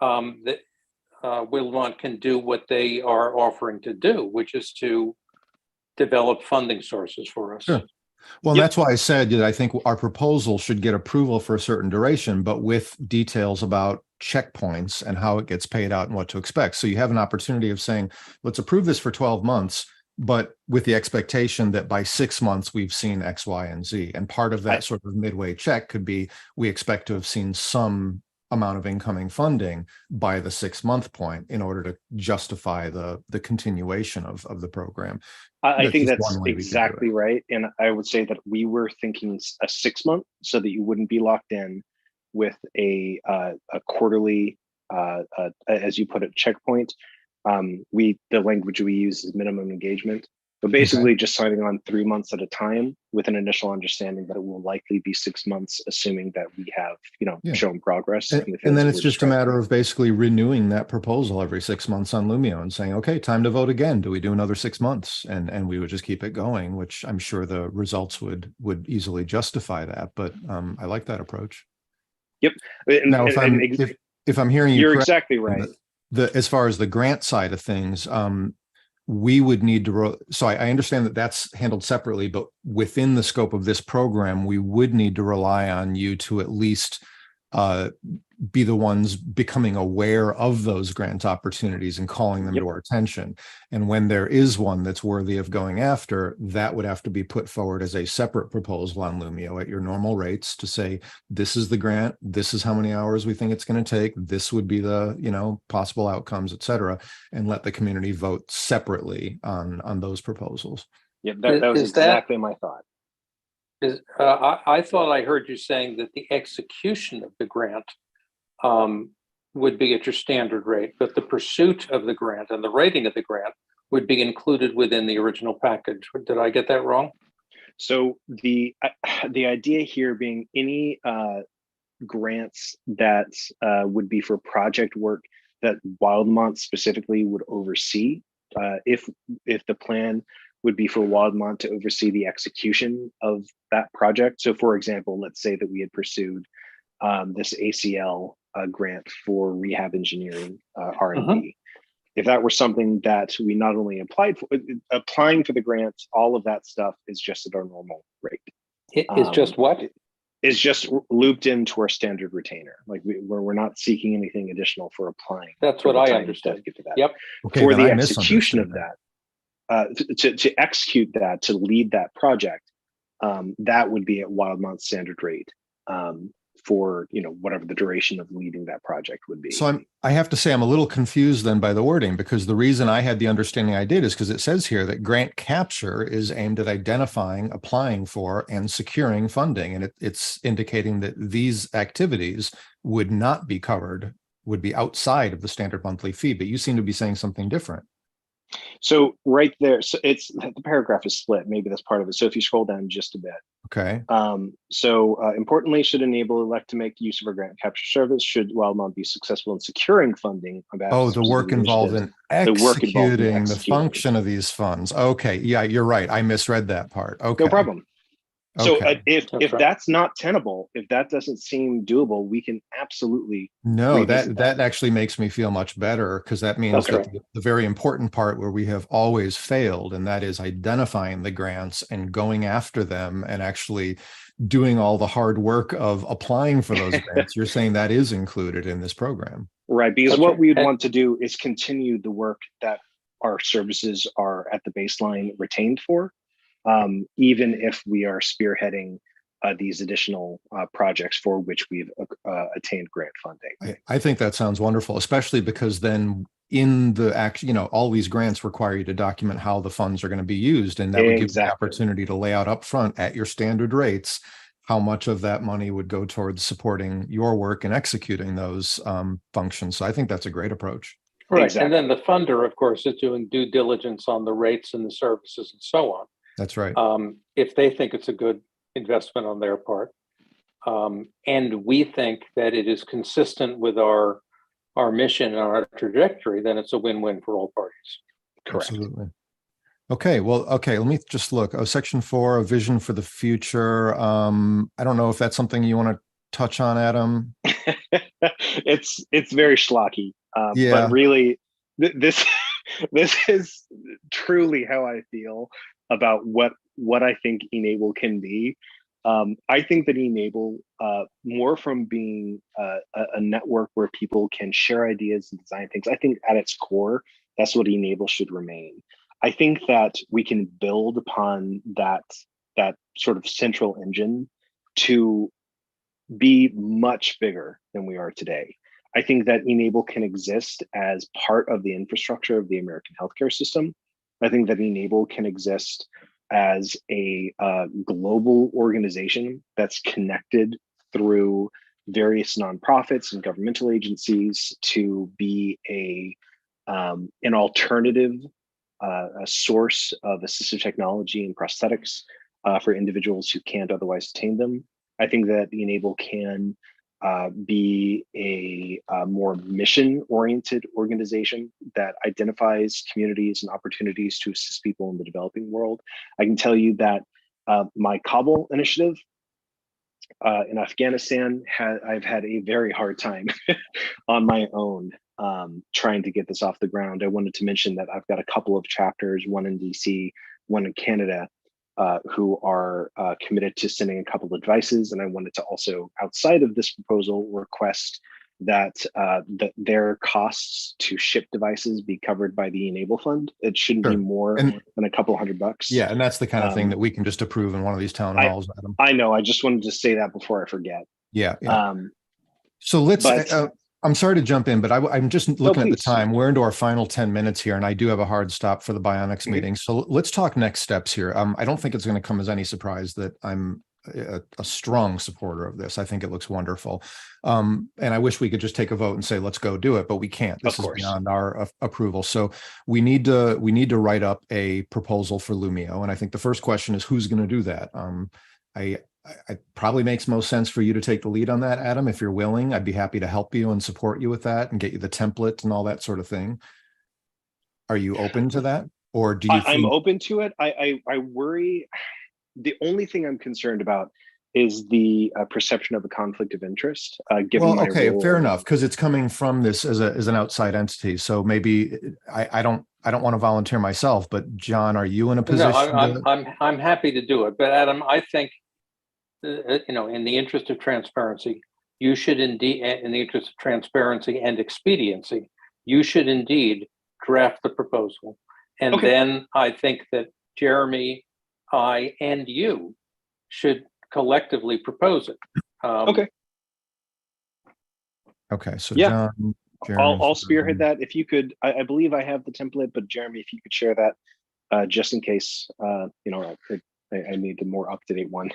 Wilmont can do what they are offering to do, which is to develop funding sources for us. Sure. Well, that's why I said that I think our proposal should get approval for a certain duration, but with details about checkpoints and how it gets paid out and what to expect. So you have an opportunity of saying, let's approve this for 12 months, but with the expectation that by 6 months we've seen X, Y, and Z. And part of that sort of midway check could be, we expect to have seen some amount of incoming funding by the 6-month point in order to justify the continuation of the program. I think that's exactly right. And I would say that we were thinking a 6-month so that you wouldn't be locked in with a quarterly, as you put it, checkpoint. The language we use is minimum engagement, but basically just signing on 3 months at a time with an initial understanding that it will likely be 6 months, assuming that we have, shown progress. And then it's just a matter of basically renewing that proposal every 6 months on Lumio and saying, okay, time to vote again. Do we do another 6 months? And we would just keep it going, which I'm sure the results would easily justify that. But I like that approach. Yep. Now, if I'm hearing you, you're exactly right. As far as the grant side of things, we would need to, so I understand that that's handled separately, but within the scope of this program, we would need to rely on you to at least be the ones becoming aware of those grant opportunities and calling them to our attention. And when there is one that's worthy of going after, that would have to be put forward as a separate proposal on Lumio at your normal rates to say, this is the grant, this is how many hours we think it's going to take, this would be the, possible outcomes, et cetera, and let the community vote separately on those proposals. Yeah, that was exactly my thought. I thought I heard you saying that the execution of the grant would be at your standard rate, but the pursuit of the grant and the rating of the grant would be included within the original package. Did I get that wrong? So the idea here being any grants that would be for project work that Wildmont specifically would oversee, if the plan would be for Wildmont to oversee the execution of that project. So for example, let's say that we had pursued this ACL grant for rehab engineering R&D. If that were something that we not only applied for, applying for the grants, all of that stuff is just at our normal rate. It is just what? Is just looped into our standard retainer. Like we're not seeking anything additional for applying. That's for what the I time understood. to get to that. Yep. Okay, For then the I execution of misunderstood that, to execute that, to lead that project, that would be at Wildmont standard rate for whatever the duration of leading that project would be. So I have to say I'm a little confused then by the wording, because the reason I had the understanding I did is because it says here that grant capture is aimed at identifying, applying for, and securing funding. And it's indicating that these activities would not be covered, would be outside of the standard monthly fee, but you seem to be saying something different. So right there, so it's the paragraph is split. Maybe that's part of it. So if you scroll down just a bit. Okay. Importantly, should e-NABLE elect to make use of our grant capture service, should Wildmont be successful in securing funding. Oh, the work involved in executing the function of these funds. Okay. Yeah, you're right. I misread that part. Okay. No problem. So Okay. if right. that's not tenable, if that doesn't seem doable, we can absolutely No, revisit that actually makes me feel much better, because that means That's that right. the very important part where we have always failed, and that is identifying the grants and going after them and actually doing all the hard work of applying for those grants. You're saying that is included in this program. Right, because That's what right. we would And- want to do is continue the work that our services are at the baseline retained for, even if we are spearheading these additional projects for which we've attained grant funding. I think that sounds wonderful, especially because then in the act, all these grants require you to document how the funds are going to be used. And that would give you the Exactly. opportunity to lay out upfront at your standard rates how much of that money would go towards supporting your work and executing those functions. So I think that's a great approach. Right. Exactly. And then the funder, of course, is doing due diligence on the rates and the services and so on. That's right. If they think it's a good investment on their part. And we think that it is consistent with our mission and our trajectory, then it's a win-win for all parties. Correct. Absolutely. Okay. Well, okay. Let me just look. Oh, section 4, a vision for the future. I don't know if that's something you want to touch on, Adam. It's very schlocky, Yeah. but really, this is truly how I feel about what I think e-NABLE can be. I think that e-NABLE, more from being a network where people can share ideas and design things, I think at its core, that's what e-NABLE should remain. I think that we can build upon that sort of central engine to be much bigger than we are today. I think that e-NABLE can exist as part of the infrastructure of the American healthcare system. I think that e-NABLE can exist as a global organization that's connected through various nonprofits and governmental agencies to be an alternative, a source of assistive technology and prosthetics for individuals who can't otherwise attain them. I think that e-NABLE can be a more mission-oriented organization that identifies communities and opportunities to assist people in the developing world. I can tell you that my Kabul initiative in Afghanistan, I've had a very hard time on my own trying to get this off the ground. I wanted to mention that I've got a couple of chapters, one in DC, one in Canada, who are committed to sending a couple of devices. And I wanted to also, outside of this proposal, request that their costs to ship devices be covered by the e-NABLE fund. It shouldn't be more than a couple $100. Yeah, and that's the kind of thing that we can just approve in one of these town halls, Adam. I know. I just wanted to say that before I forget. Yeah. So let's. I'm sorry to jump in, but I'm just looking at the time. We're into our final 10 minutes here, and I do have a hard stop for the Bionics meeting. So let's talk next steps here. I don't think it's going to come as any surprise that I'm a strong supporter of this. I think it looks wonderful. And I wish we could just take a vote and say, let's go do it, but we can't. This is beyond our approval. So we need to write up a proposal for Lumio. And I think the first question is, who's going to do that? It probably makes most sense for you to take the lead on that, Adam. If you're willing, I'd be happy to help you and support you with that and get you the template and all that sort of thing. Are you open to that? Or do you I'm open to it. I worry. The only thing I'm concerned about is the perception of a conflict of interest, given Well, my okay, role. fair enough, because it's coming from this as an outside entity. So maybe I don't want to volunteer myself, but John, are you in a No, position to? I'm happy to do it, but Adam, I think, in the interest of transparency, you should indeed, in the interest of transparency and expediency, you should indeed draft the proposal. And Okay. then I think that Jeremy, I, and you should collectively propose it. Okay. Okay, so Yeah. John, Jeremy, I'll spearhead that. If you could, I believe I have the template, but Jeremy, if you could share that, just in case, I need a more up-to-date one,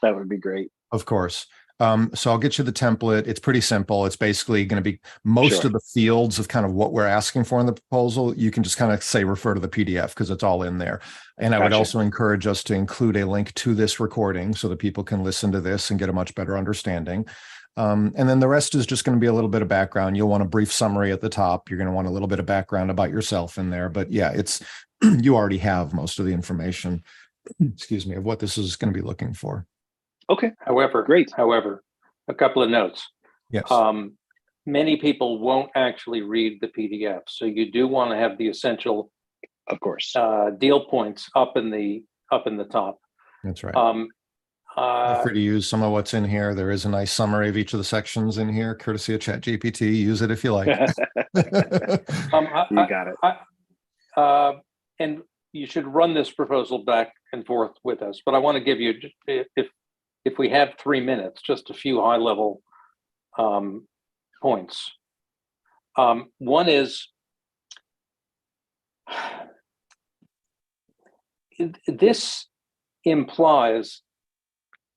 that would be great. Of course. So I'll get you the template. It's pretty simple. It's basically going to be most Sure. of the fields of kind of what we're asking for in the proposal. You can just kind of say refer to the PDF because it's all in there. And I would Gotcha. also encourage us to include a link to this recording so that people can listen to this and get a much better understanding. And then the rest is just going to be a little bit of background. You'll want a brief summary at the top. You're going to want a little bit of background about yourself in there. But yeah, it's you already have most of the information, excuse me, of what this is going to be looking for. Okay. However, Great. A couple of notes. Yes. Many people won't actually read the PDF, so you do want to have the essential, Of course. deal points up in the top. That's right. Uh, Feel free to use some of what's in here. There is a nice summary of each of the sections in here, courtesy of ChatGPT. Use it if you like. You got it. And you should run this proposal back and forth with us. But I want to give you, if we have 3 minutes, just a few high-level points. One is, this implies,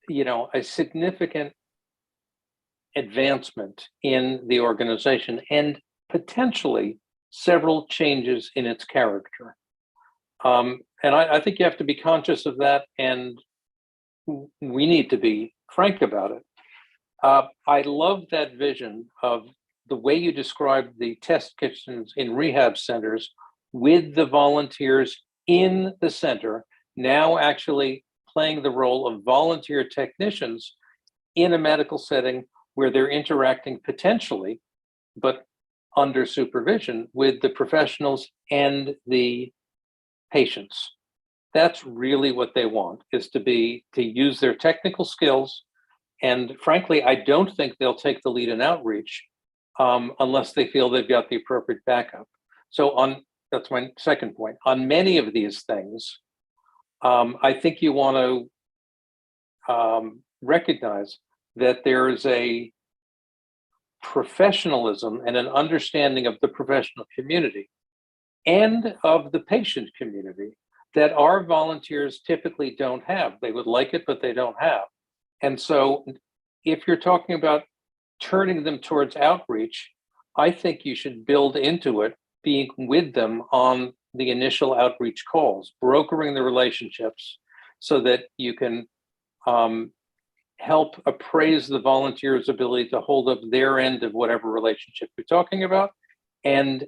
a significant advancement in the organization and potentially several changes in its character. And I think you have to be conscious of that, and we need to be frank about it. I love that vision of the way you described the test kitchens in rehab centers with the volunteers in the center, now actually playing the role of volunteer technicians in a medical setting where they're interacting potentially, but under supervision, with the professionals and the patients. That's really what they want, is to use their technical skills. And frankly, I don't think they'll take the lead in outreach unless they feel they've got the appropriate backup. So that's my second point. On many of these things, I think you want to recognize that there is a professionalism and an understanding of the professional community and of the patient community that our volunteers typically don't have. They would like it, but they don't have. And so if you're talking about turning them towards outreach, I think you should build into it being with them on the initial outreach calls, brokering the relationships so that you can help appraise the volunteer's ability to hold up their end of whatever relationship you're talking about, and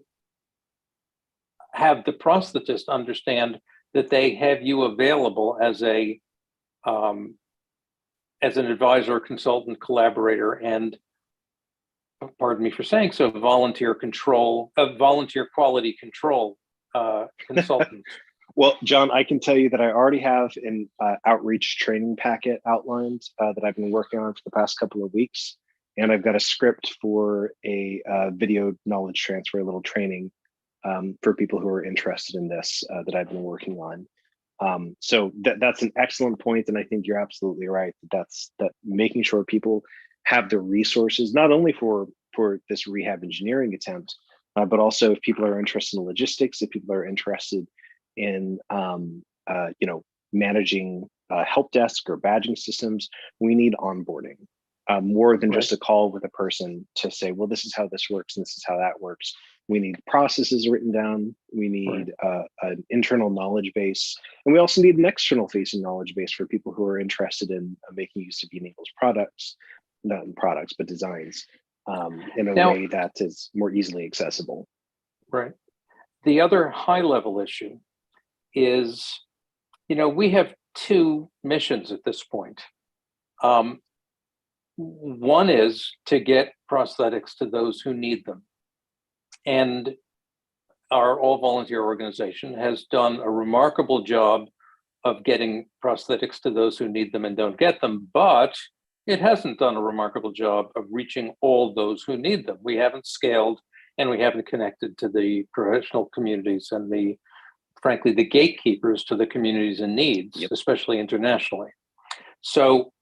have the prosthetist understand that they have you available as an advisor, consultant, collaborator, and, pardon me for saying so, volunteer quality control consultant. Well, John, I can tell you that I already have an outreach training packet outlined that I've been working on for the past couple of weeks. And I've got a script for a video knowledge transfer, a little training for people who are interested in this that I've been working on. So that's an excellent point. And I think you're absolutely right. That making sure people have the resources, not only for this rehab engineering attempt, but also if people are interested in logistics, if people are interested in managing help desk or badging systems, we need onboarding more than just a call with a person to say, well, this is how this works and this is how that works. We need processes written down. We need an internal knowledge base, and we also need an external facing knowledge base for people who are interested in making use of e-NABLE's products, not products, but designs in a way that is more easily accessible. Right. The other high level issue is, we have two missions at this point. One is to get prosthetics to those who need them. And our all-volunteer organization has done a remarkable job of getting prosthetics to those who need them and don't get them, but it hasn't done a remarkable job of reaching all those who need them. We haven't scaled, and we haven't connected to the professional communities and frankly, the gatekeepers to the communities in need, especially internationally. So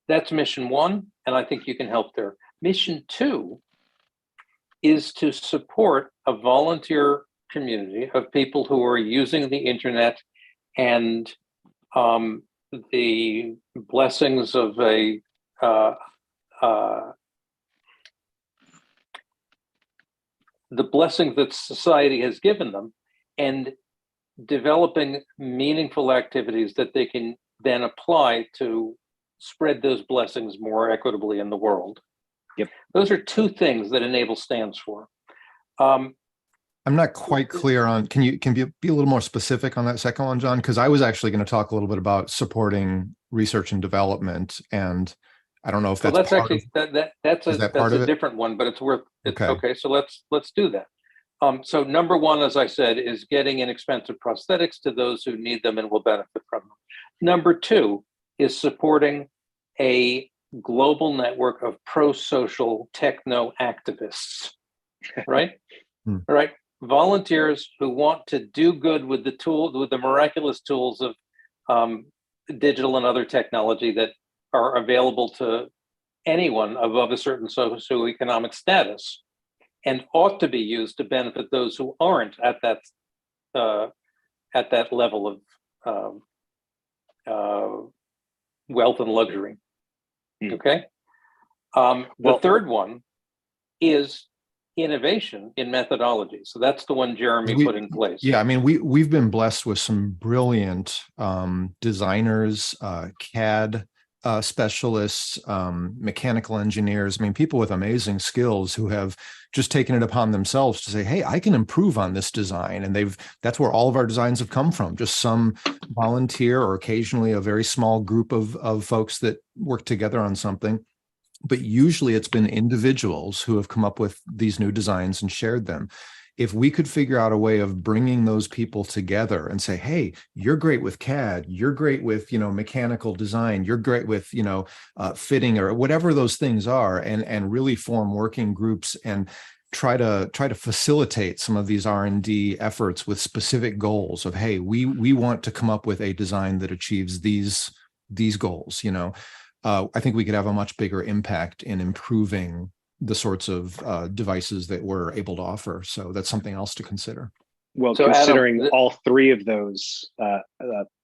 that's mission one, and I think you can help there. Mission two is to support a volunteer community of people who are using the internet and the blessings of the blessing that society has given them, and developing meaningful activities that they can then apply to spread those blessings more equitably in the world. Those are two things that e-NABLE stands for. I'm not quite clear on, can you be a little more specific on that second one, John? Because I was actually going to talk a little bit about supporting research and development, and I don't know if that's that's part actually of, that's part of a it? different one, but it's worth it. Okay. Okay, so let's do that. So number one, as I said, is getting inexpensive prosthetics to those who need them and will benefit from them. Number two is supporting a global network of pro-social techno activists, right? Right. Volunteers who want to do good with the tools, with the miraculous tools of digital and other technology that are available to anyone above a certain socioeconomic status, and ought to be used to benefit those who aren't at that level of wealth and luxury. Okay. The third one is innovation in methodology. So that's the one Jeremy put in place. Yeah, I mean, we've been blessed with some brilliant designers, CAD specialists, mechanical engineers. I mean, people with amazing skills who have just taken it upon themselves to say, hey, I can improve on this design. And that's where all of our designs have come from. Just some volunteer, or occasionally a very small group of folks that work together on something. But usually it's been individuals who have come up with these new designs and shared them. If we could figure out a way of bringing those people together and say, hey, you're great with CAD, you're great with, mechanical design, you're great with, fitting, or whatever those things are, and really form working groups and try to facilitate some of these R&D efforts with specific goals of, hey, we want to come up with a design that achieves these goals. I think we could have a much bigger impact in improving the sorts of devices that we're able to offer. So that's something else to consider. Well, So considering Adam, all three of those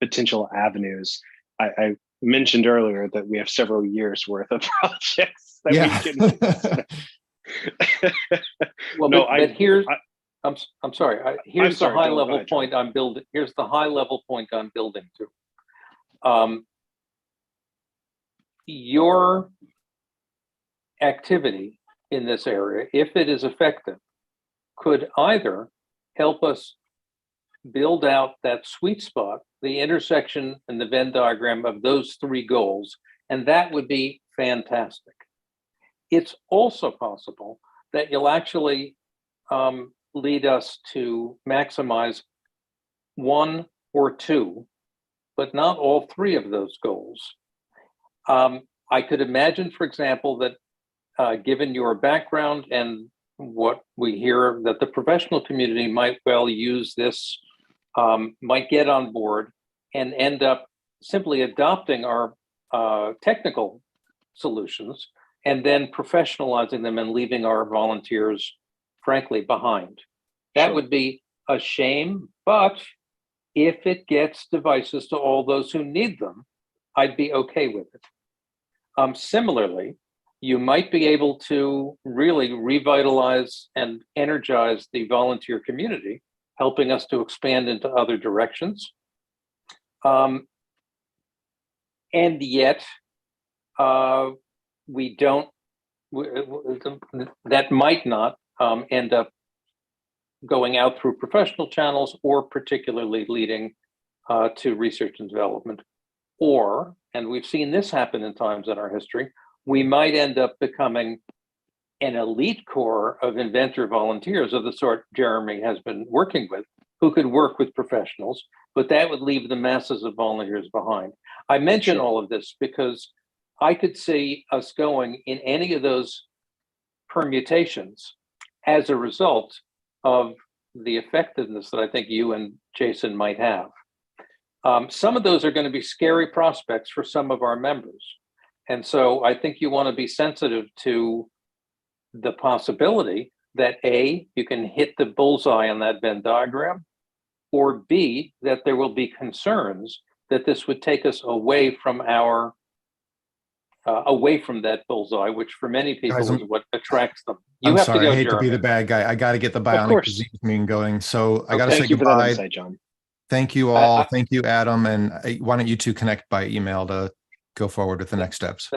potential avenues, I mentioned earlier that we have several years worth of projects that we can. Well, no, but here's, I'm sorry. Here's sorry, the high go level ahead, point I'm building. Here's the high level point I'm building to. Your activity in this area, if it is effective, could either help us build out that sweet spot, the intersection and the Venn diagram of those three goals, and that would be fantastic. It's also possible that you'll actually lead us to maximize one or two, but not all three of those goals. I could imagine, for example, that given your background and what we hear, that the professional community might well use this, might get on board and end up simply adopting our technical solutions and then professionalizing them and leaving our volunteers, frankly, behind. That would be a shame, but if it gets devices to all those who need them, I'd be okay with it. Similarly, you might be able to really revitalize and energize the volunteer community, helping us to expand into other directions. And yet, we don't, that might not end up going out through professional channels or particularly leading to research and development. Or, and we've seen this happen in times in our history, we might end up becoming an elite corps of inventor volunteers of the sort Jeremy has been working with, who could work with professionals, but that would leave the masses of volunteers behind. I mention Sure. all of this because I could see us going in any of those permutations as a result of the effectiveness that I think you and Jason might have. Some of those are going to be scary prospects for some of our members. And so I think you want to be sensitive to the possibility that A, you can hit the bullseye on that Venn diagram, or B, that there will be concerns that this would take us away from our away from that bullseye, which for many people Guys, is what attracts them. You I'm have sorry, to go, I hate to be the Jeremy. bad guy. I got to get the bionic course. disease meeting going. So I got to say Thank you for that goodbye. insight, John. Thank you all. I- Thank you, Adam. And why don't you two connect by email to go forward with the next steps?